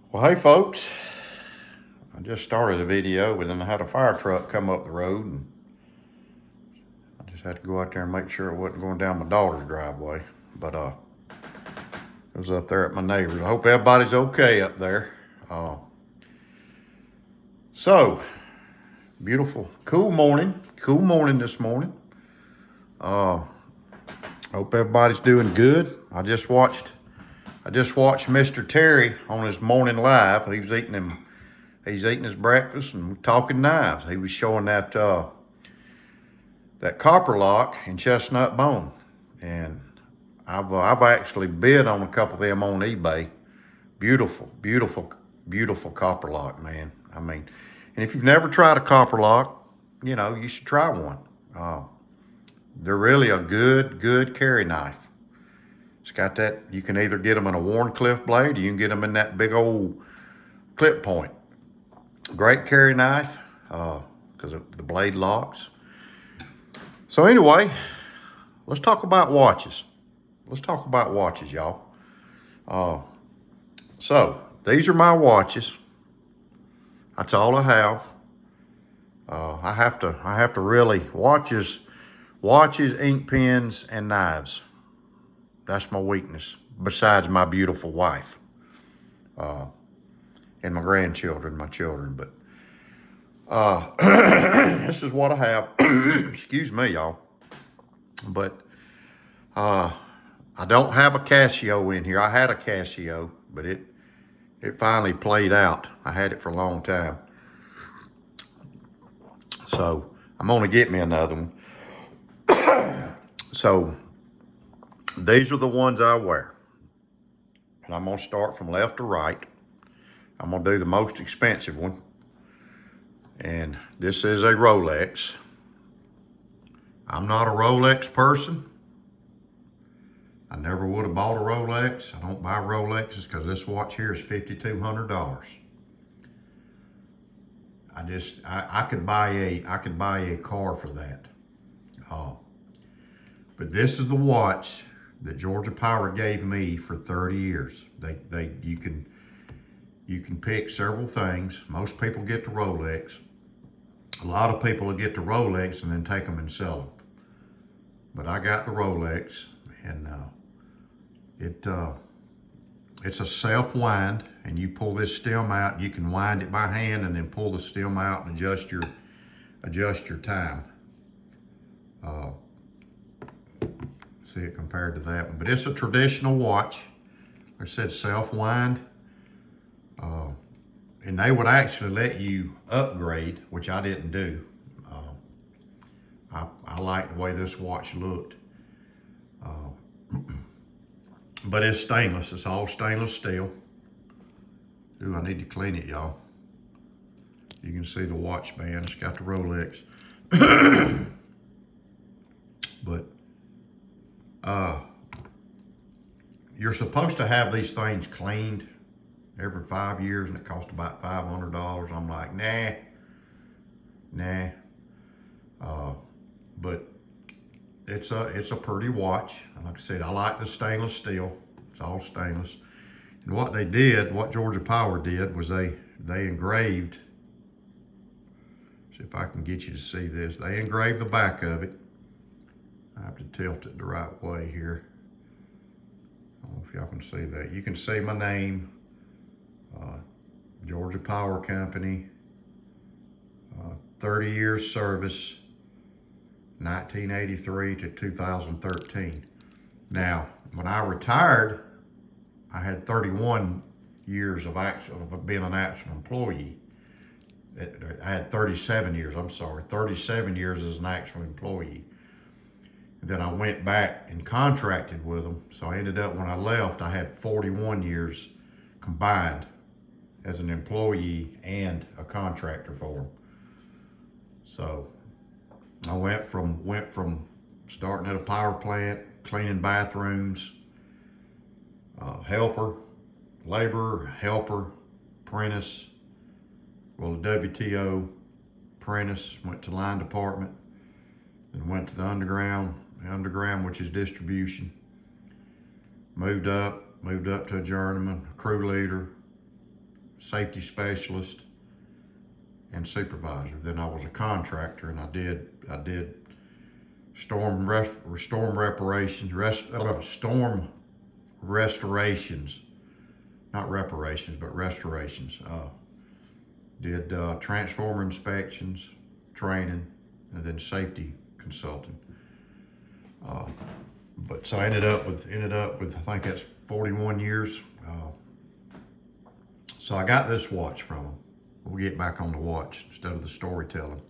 Well, hey folks, I just started a video, but then I had a fire truck come up the road, and I just had to go out there and make sure it wasn't going down my daughter's driveway. But it was up there at my neighbor's. I hope everybody's okay up there. Uh, so beautiful, cool morning this morning. Hope everybody's doing good. I just watched Mr. Terry on his morning live. He's eating his breakfast and talking knives. He was showing that copper lock and chestnut bone, and I've actually bid on a couple of them on eBay. Beautiful, beautiful, beautiful copper lock, man. I mean, and if you've never tried a copper lock, you should try one. They're really a good carry knife. It's got that. You can either get them in a Warncliffe blade, or you can get them in that big old clip point. Great carry knife because the blade locks. So anyway, let's talk about watches. Y'all. So these are my watches. That's all I have. I have to really watches, ink pens, and knives. That's my weakness. Besides my beautiful wife, and my grandchildren, my children. But this is what I have. Excuse me, y'all. But I don't have a Casio in here. I had a Casio, but it finally played out. I had it for a long time. So I'm gonna get me another one. So these are the ones I wear. And I'm gonna start from left to right. I'm gonna do the most expensive one. And this is a Rolex. I'm not a Rolex person. I never would have bought a Rolex. I don't buy Rolexes because this watch here is $5,200. I could buy a car for that. But this is the watch that Georgia Power gave me for 30 years. You can pick several things. Most people get the Rolex. A lot of people will get the Rolex and then take them and sell them. But I got the Rolex, and it's a self wind, and you pull this stem out. You can wind it by hand and then pull the stem out and adjust your time. See it compared to that one, but it's a traditional watch. Like I said, self wind, and they would actually let you upgrade, which I didn't do. I like the way this watch looked. But it's stainless. It's all stainless steel. Ooh, I need to clean it, y'all. You can see the watch band. It's got the Rolex. But you're supposed to have these things cleaned every 5 years, and it costs about $500. I'm like, nah. But it's a pretty watch. Like I said, I like the stainless steel. It's all stainless. And what Georgia Power did was they engraved, see if I can get you to see this. They engraved the back of it. I have to tilt it the right way here. I don't know if y'all can see that. You can see my name, Georgia Power Company, 30 years service, 1983 to 2013. Now, when I retired, I had 31 years of being an actual employee. I had 37 years as an actual employee. And then I went back and contracted with them. So I ended up, when I left, I had 41 years combined as an employee and a contractor for them. So I went from starting at a power plant, cleaning bathrooms, laborer, helper, apprentice, well, the WTO, apprentice, went to line department, then went to the underground, which is distribution. Moved up to a journeyman, a crew leader, safety specialist, and supervisor. Then I was a contractor, and I did storm restorations, not reparations, but restorations. Did transformer inspections, training, and then safety consulting. But so I ended up with I think that's 41 years. So I got this watch from them. We'll get back on the watch instead of the storytelling.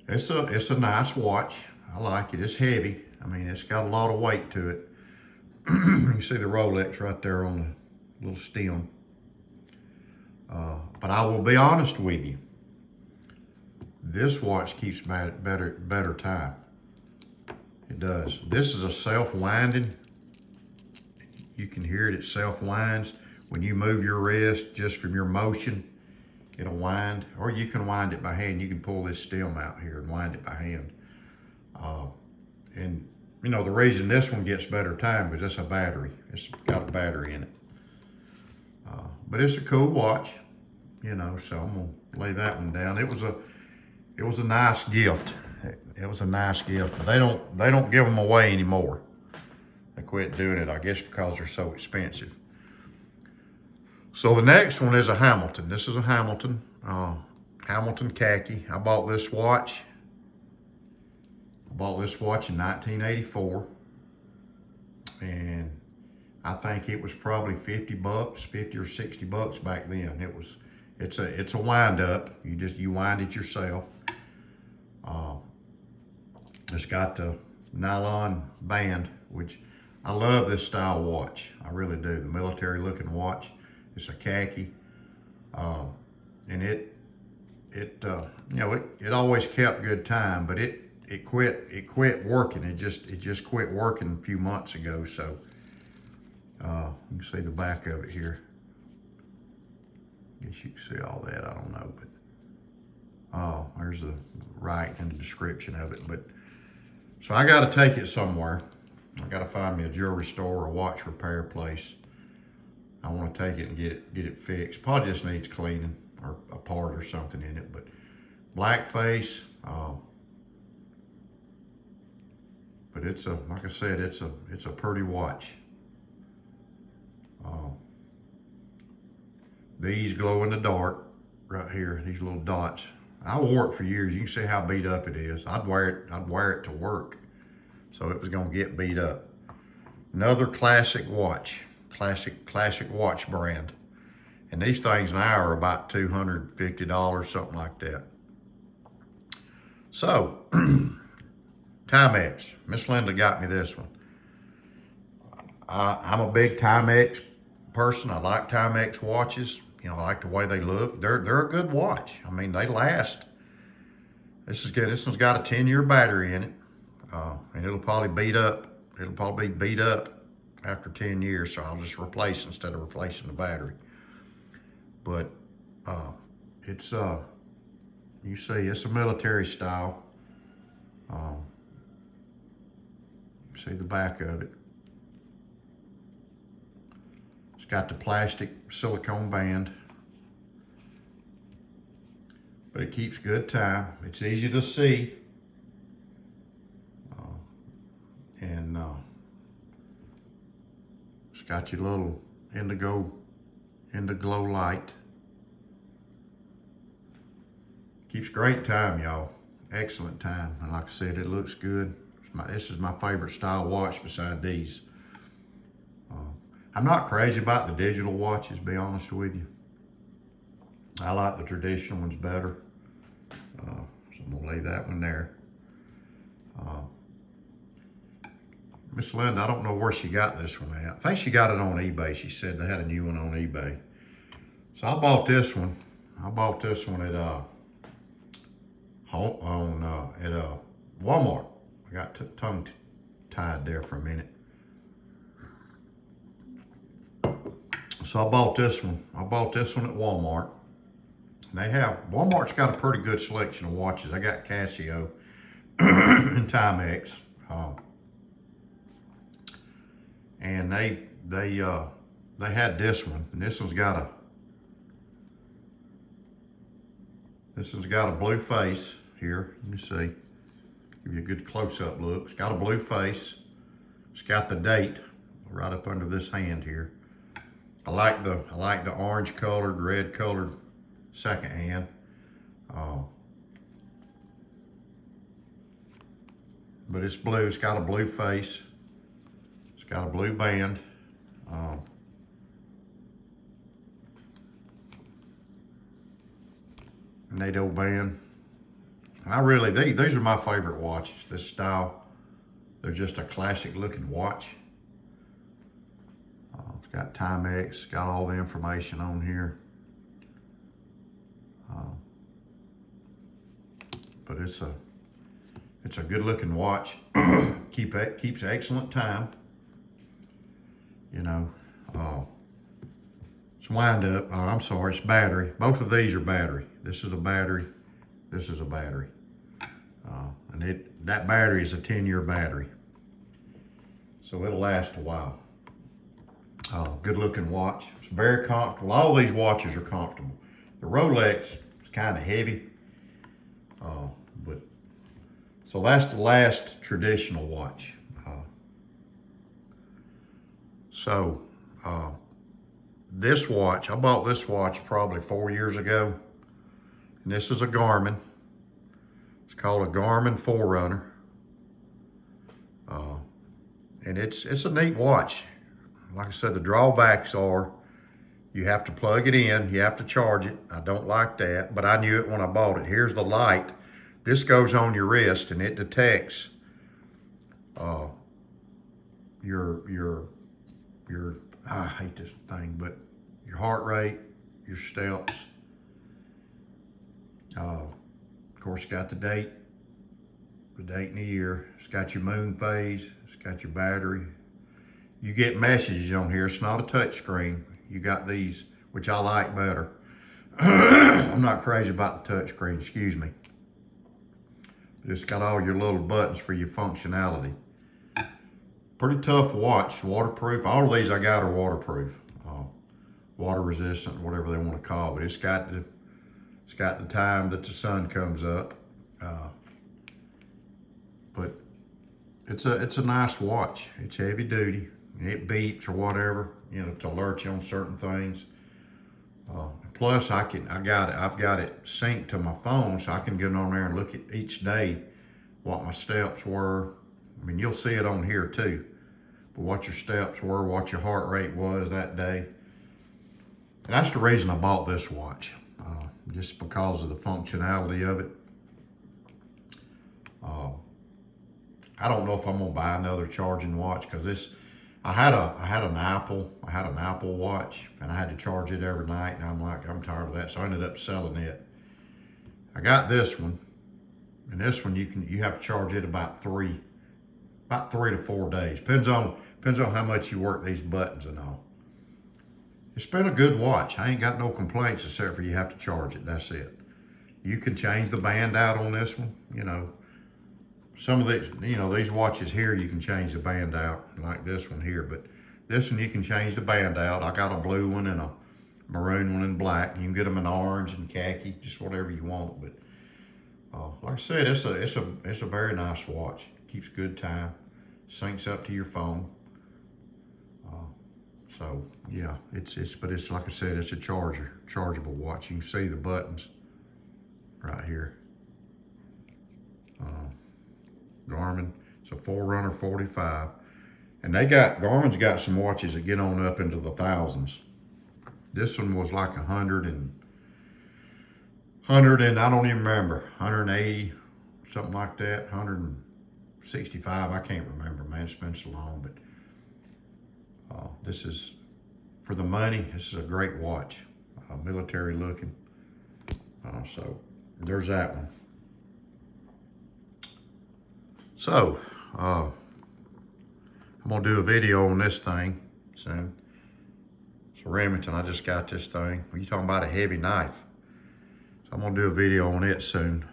It's a nice watch. I like it. It's heavy. I mean, it's got a lot of weight to it. You see the Rolex right there on the little stem. But I will be honest with you. This watch keeps better time. It does. This is a self-winding. You can hear it self-winds. When you move your wrist just from your motion, it'll wind. Or you can wind it by hand. You can pull this stem out here and wind it by hand. And you know, the reason this one gets better time because it's a battery. It's got a battery in it. But it's a cool watch, you know, so I'm gonna lay that one down. It was a nice gift. It was a nice gift, but they don't give them away anymore. They quit doing it, I guess, because they're so expensive. So the next one is a Hamilton. This is a Hamilton, Hamilton khaki. I bought this watch. I bought this watch in 1984, and I think it was probably $50, $50 or $60 back then. It's a wind up. You wind it yourself. It's got the nylon band, which I love this style watch. I really do. The military looking watch. It's a khaki, and it always kept good time, but it quit working. It just quit working a few months ago. So you can see the back of it here. I guess you can see all that. I don't know, but there's the right and the description of it. But so I got to take it somewhere. I got to find me a jewelry store or a watch repair place. I want to take it and get it fixed. Probably just needs cleaning or a part or something in it. But black face. But it's like I said, it's a pretty watch. These glow in the dark right here. These little dots. I wore it for years. You can see how beat up it is. I'd wear it to work, so it was gonna get beat up. Another classic watch, classic watch brand, and these things now are about $250, something like that. So, Timex. Miss Linda got me this one. I'm a big Timex person. I like Timex watches. You know, I like the way they look. They're a good watch. I mean, they last. This is good. This one's got a 10-year battery in it, and it'll probably beat up. It'll probably be beat up after 10 years, so I'll just replace instead of replacing the battery. But it's you see, it's a military style. See the back of it. It's got the plastic silicone band, but it keeps good time. It's easy to see, and it's got your little indigo light. Keeps great time, y'all. Excellent time, and like I said, it looks good. This is my favorite style watch beside these. I'm not crazy about the digital watches, to be honest with you. I like the traditional ones better. So I'm gonna lay that one there. Miss Linda, I don't know where she got this one at. I think she got it on eBay. She said they had a new one on eBay. So I bought this one. I bought this one at Walmart. I got tongue tied there for a minute. So I bought this one. I bought this one at Walmart. Walmart's got a pretty good selection of watches. I got Casio and Timex. And they had this one, and this one's got a blue face here. Let me see. Give you a good close-up look. It's got a blue face. It's got the date right up under this hand here. I like the orange colored, red colored second hand. But it's blue. It's got a blue face. It's got a blue band. NATO band. These are my favorite watches, this style. They're just a classic looking watch. It's got Timex, got all the information on here. But it's a good looking watch. Keeps excellent time. You know, it's wind up. I'm sorry, it's battery. Both of these are battery. This is a battery. This is a battery. And that battery is a 10-year battery. So it'll last a while. Good looking watch. It's very comfortable. All these watches are comfortable. The Rolex is kind of heavy. So that's the last traditional watch. This watch, I bought this watch probably 4 years ago. And this is a Garmin. It's called a Garmin Forerunner. And it's a neat watch. Like I said, the drawbacks are you have to plug it in, you have to charge it. I don't like that, but I knew it when I bought it. Here's the light. This goes on your wrist and it detects your I hate this thing, but your heart rate, your steps. Of course, it's got the date and the year. It's got your moon phase. It's got your battery. You get messages on here. It's not a touch screen. You got these, which I like better. I'm not crazy about the touch screen, excuse me. But it's got all your little buttons for your functionality. Pretty tough watch, waterproof. All of these I got are waterproof, water resistant, whatever they want to call it. It's got the time that the sun comes up, but it's a nice watch. It's heavy duty, and it beeps or whatever, to alert you on certain things. Plus, I've got it synced to my phone, so I can get on there and look at each day what my steps were. I mean, you'll see it on here too, but what your steps were, what your heart rate was that day. And that's the reason I bought this watch, just because of the functionality of it. I don't know if I'm gonna buy another charging watch because I had an Apple Watch, and I had to charge it every night, and I'm tired of that, so I ended up selling it. I got this one, and this one you have to charge it about 3 to 4 days. Depends on how much you work these buttons and all. It's been a good watch. I ain't got no complaints except for you have to charge it. That's it. You can change the band out on this one. Some of these, these watches here, you can change the band out like this one here, but this one you can change the band out. I got a blue one and a maroon one and black. You can get them in orange and khaki, just whatever you want. But like I said, it's a very nice watch. Keeps good time, syncs up to your phone. So yeah, but it's like I said, it's a chargeable watch. You can see the buttons right here. Garmin, it's a Forerunner 45, and Garmin's got some watches that get on up into the thousands. This one was like 100 and I don't even remember, 180, something like that, 165. I can't remember, man. It's been so long, but this is, for the money, this is a great watch, military looking. So there's that one. So, I'm gonna do a video on this thing soon. So Remington, I just got this thing. You're talking about a heavy knife. So I'm gonna do a video on it soon.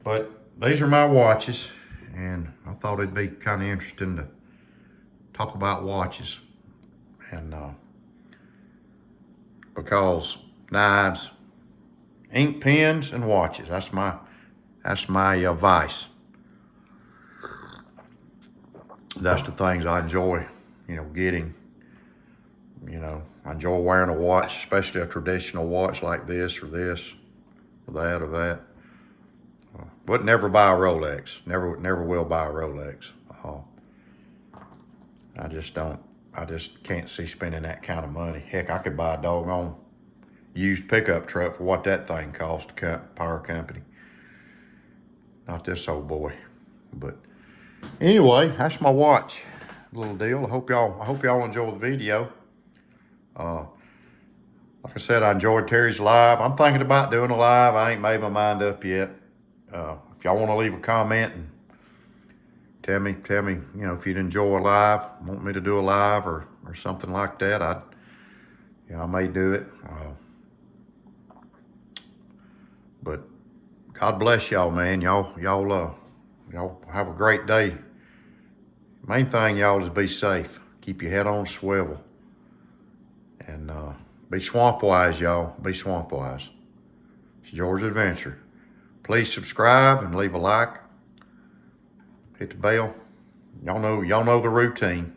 But these are my watches, and I thought it'd be kind of interesting to talk about watches. And because knives, ink pens, and watches, that's my vice. That's the things I enjoy, getting. I enjoy wearing a watch, especially a traditional watch like this or that or that. But never buy a Rolex. Never will buy a Rolex. I just don't. I just can't see spending that kind of money. Heck, I could buy a doggone used pickup truck for what that thing cost to power company. Not this old boy. But anyway, that's my watch little deal. I hope y'all enjoy the video. Like I said, I enjoyed Terry's live. I'm thinking about doing a live. I ain't made my mind up yet. If y'all want to leave a comment and tell me, if you'd enjoy a live, want me to do a live or something like that, I may do it. But God bless y'all, man. Y'all have a great day. Main thing, y'all, is be safe. Keep your head on swivel. And be swamp wise, y'all. Be swamp wise. It's George's Adventure. Please subscribe and leave a like. Hit the bell. Y'all know the routine.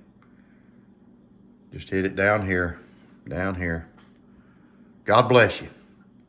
Just hit it down here. God bless you.